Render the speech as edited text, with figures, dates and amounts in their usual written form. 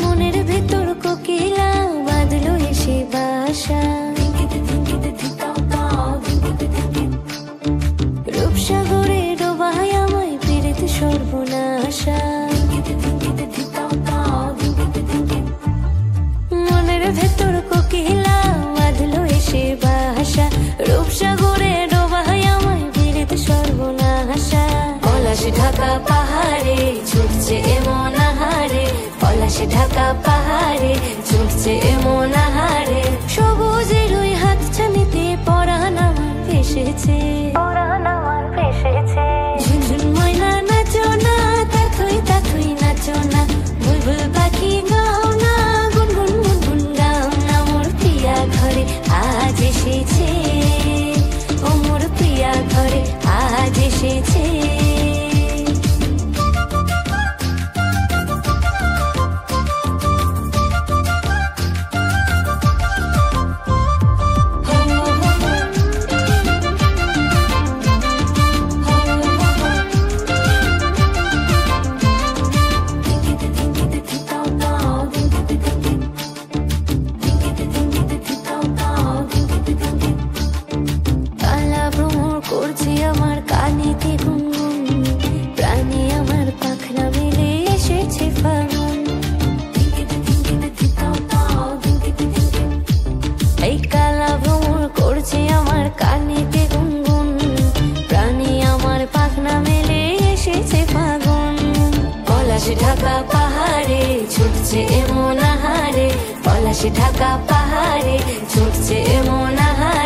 মনের ভেতর কোকিলা বাঁধলো এসে বাসা, রূপসাগরে ডোবায় আমায় পীড়িত সর্বনাশা। মনের ভেতর কোকিলা বাঁধলো এসে বাসা, রূপসাগরে ডোবায় আমায় পীড়িত সর্বনাশা। পলাশ ঢাকা পাহাড়ে ছুটছে এমন আহারে, পলাশ ঢাকা পাহাড়ে ছুটছে এমন আহারে। সবুজের ওই হাত ছানিতে পরাণ আমার ভেসেছে, ঝুনঝুন ময়না নাচো না, তাথই তাথই নাচো না, বুলবুল পাখি গাও না, গুনগুন গুনগুন গাও না। মোর প্রিয়া ঘরে আজ এসেছে, ও মোর প্রিয়া ঘরে আজ এসেছে। করছে আমার কানেতে গুনগুন, প্রাণে আমার পাখনা মেলে এসেছে ফাগুন। এই কালা ভ্রমর করছে আমার কানেতে গুনগুন, প্রাণে আমার পাখনা মেলে এসেছে ফাগুন। পলাশ ঢাকা পাহাড়ে ছুটছে এমন আহারে, পলাশ ঢাকা পাহাড়ে ছুটছে এমন আহারে।